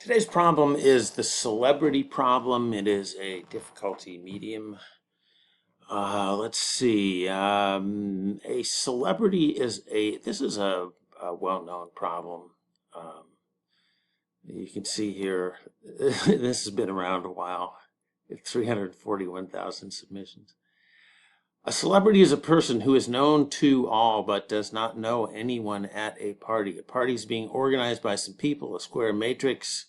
Today's problem is the celebrity problem. It is a difficulty medium. Let's see. A celebrity is this is a well-known problem. Um, you can see here, this has been around a while. It's 341,000 submissions. A celebrity is a person who is known to all but does not know anyone at a party. A party is being organized by some people. A square matrix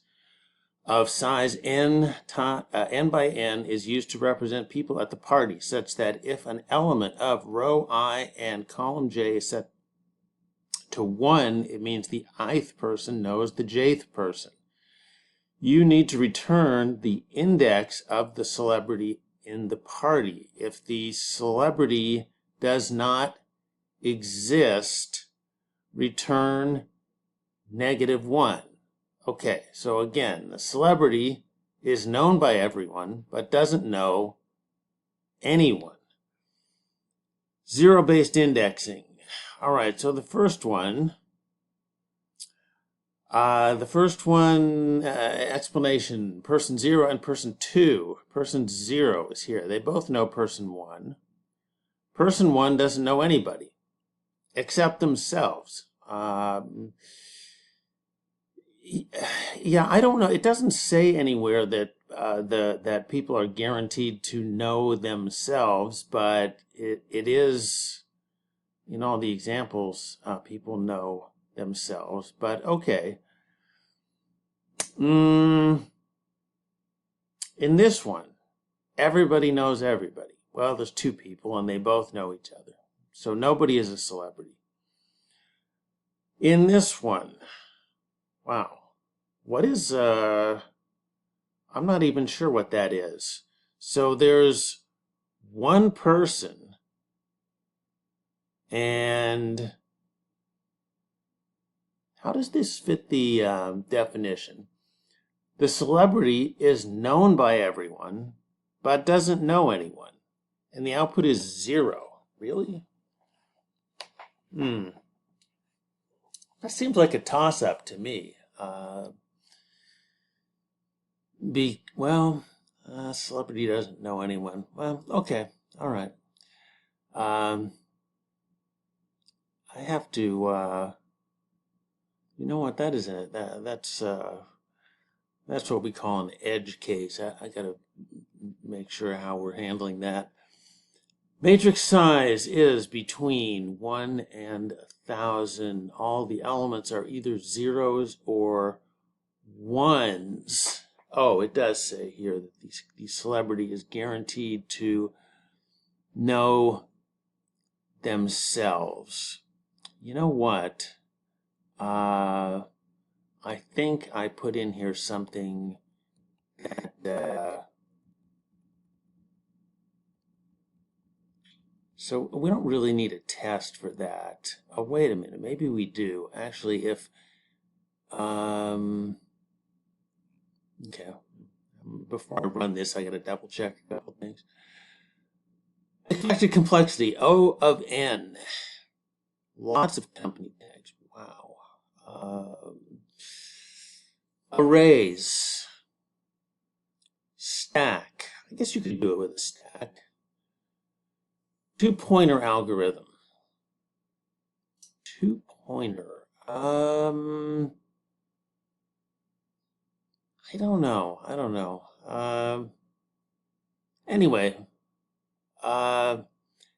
of size n by n is used to represent people at the party, such that if an element of row I and column j is set to 1, it means the ith person knows the jth person. You need to return the index of the celebrity in the party. If the celebrity does not exist, return -1. Okay, so again, the celebrity is known by everyone, but doesn't know anyone. Zero-based indexing. All right, so the first one, explanation, person 0 and person 2. Person 0 is here. They both know person 1. Person 1 doesn't know anybody except themselves. Yeah, I don't know. It doesn't say anywhere that that people are guaranteed to know themselves, but it is, in all the examples, people know themselves. But okay. In this one, everybody knows everybody. Well, there's two people and they both know each other. So nobody is a celebrity. In this one, wow. What is, I'm not even sure what that is. So there's one person, and how does this fit the definition? The celebrity is known by everyone, but doesn't know anyone. And the output is 0. Really? That seems like a toss-up to me. Celebrity doesn't know anyone. Well, okay, all right. I have to. You know what? That is it. That's what we call an edge case. I got to make sure how we're handling that. Matrix size is between 1 and 1,000. All the elements are either zeros or ones. Oh, it does say here that the celebrity is guaranteed to know themselves. You know what? I think I put in here something that... So we don't really need a test for that. Oh, wait a minute. Maybe we do. Actually, if... Okay, before I run this, I got to double check a couple things. Expected complexity, O of n. Lots of company tags. Wow. Arrays. Stack. I guess you could do it with a stack. Two-pointer algorithm. Two-pointer. I don't know. Anyway,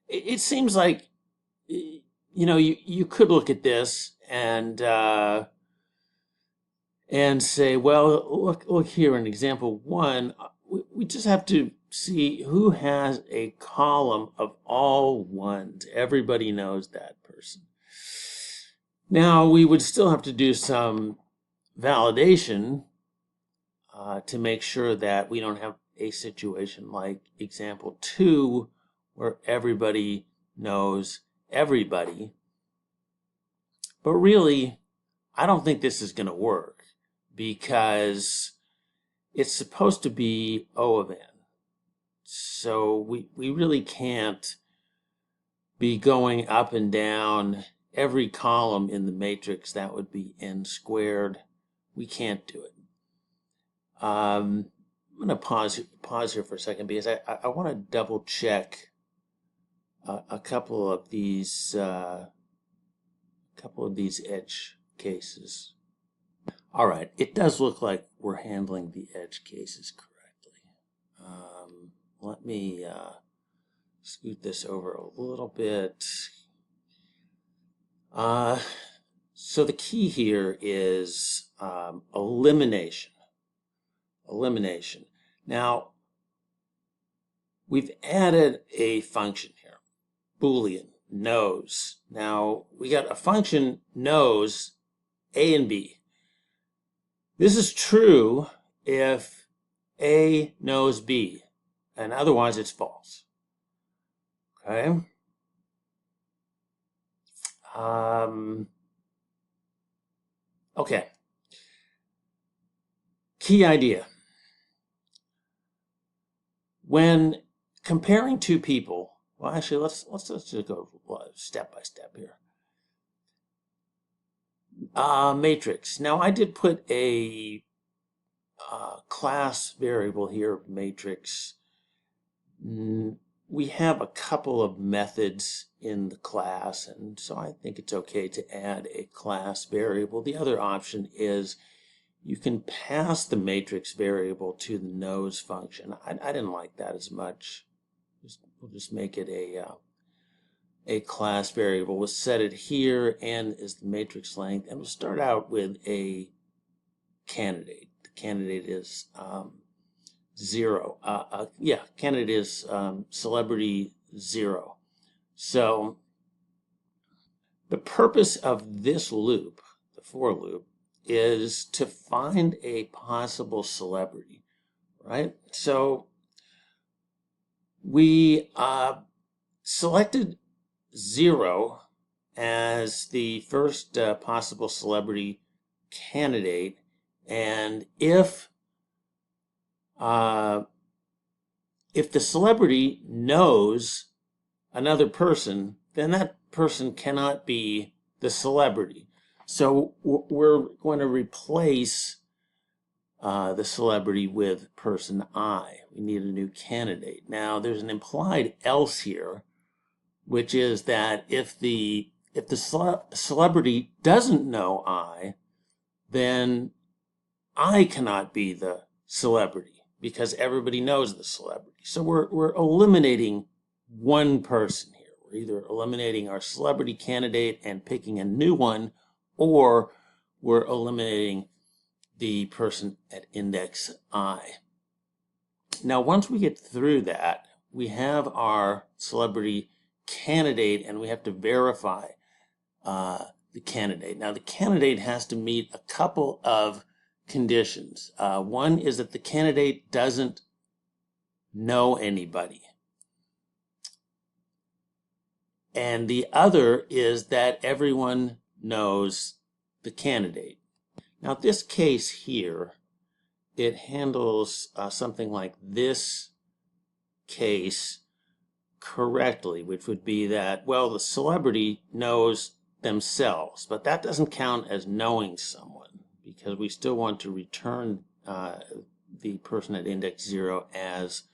it seems like, you could look at this and say, well, look here in example 1, we just have to see who has a column of all ones. Everybody knows that person. Now, we would still have to do some validation to make sure that we don't have a situation like example 2 where everybody knows everybody. But really, I don't think this is going to work because it's supposed to be O of n. So we really can't be going up and down every column in the matrix. That would be n squared. We can't do it. I'm going to pause here for a second because I want to double check a couple of these edge cases. All right, it does look like we're handling the edge cases correctly. Let me scoot this over a little bit. So the key here is elimination. Elimination. Now, we've added a function here, Boolean, knows. Now, we got a function knows A and B. This is true if A knows B, and otherwise it's false. Okay? Okay. Key idea. When comparing two people, well, actually, let's just go step by step here. Matrix. Now, I did put a class variable here, matrix. We have a couple of methods in the class, and so I think it's okay to add a class variable. The other option is you can pass the matrix variable to the knows function. I didn't like that as much. We'll just make it a class variable. We'll set it here, n is the matrix length, and we'll start out with a candidate. The candidate is 0. Candidate is celebrity 0. So the purpose of this loop, the for loop, is to find a possible celebrity, right? So we selected 0 as the first possible celebrity candidate, and if the celebrity knows another person, then that person cannot be the celebrity. So we're going to replace the celebrity with person I. We need a new candidate. Now, there's an implied else here, which is that if the celebrity doesn't know I, then I cannot be the celebrity because everybody knows the celebrity. So we're eliminating one person here. We're either eliminating our celebrity candidate and picking a new one, or we're eliminating the person at index I. Now, once we get through that, we have our celebrity candidate, and we have to verify the candidate. Now, the candidate has to meet a couple of conditions. One is that the candidate doesn't know anybody. And the other is that everyone knows the candidate. Now, this case here, it handles something like this case correctly, which would be that, well, the celebrity knows themselves, but that doesn't count as knowing someone because we still want to return the person at index 0 as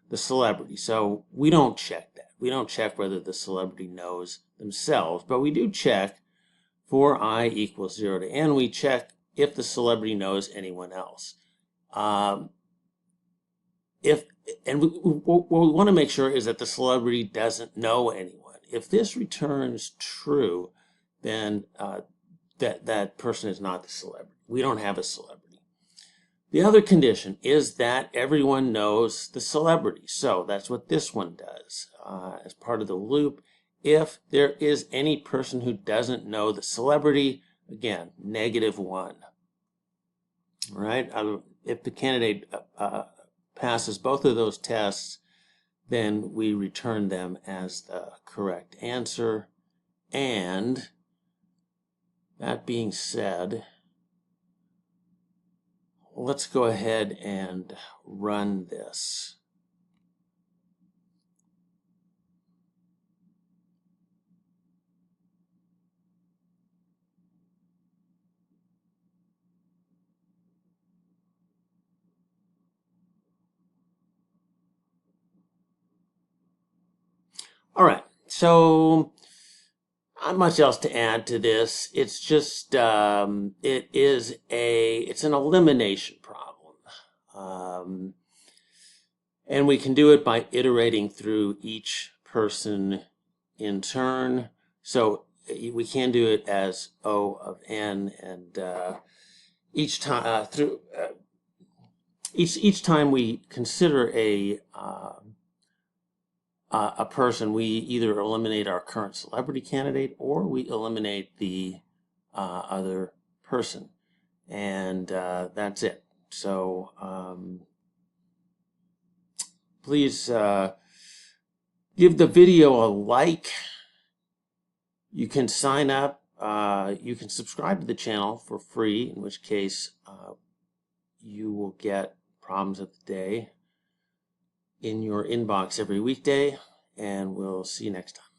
the celebrity. So we don't check that. We don't check whether the celebrity knows themselves, but we do check for I equals 0 to n. We check if the celebrity knows anyone else. What we want to make sure is that the celebrity doesn't know anyone. If this returns true, then that person is not the celebrity. We don't have a celebrity. The other condition is that everyone knows the celebrity. So that's what this one does. As part of the loop, if there is any person who doesn't know the celebrity, again, -1. All right? If the candidate passes both of those tests, then we return them as the correct answer. And that being said, let's go ahead and run this. All right, so not much else to add to this. It's just it's an elimination problem, and we can do it by iterating through each person in turn. So we can do it as O of n, and each time each time we consider a person, we either eliminate our current celebrity candidate or we eliminate the other person, and that's it. So please give the video a like. You can sign up. You can subscribe to the channel for free, in which case you will get problems of the day in your inbox every weekday, and we'll see you next time.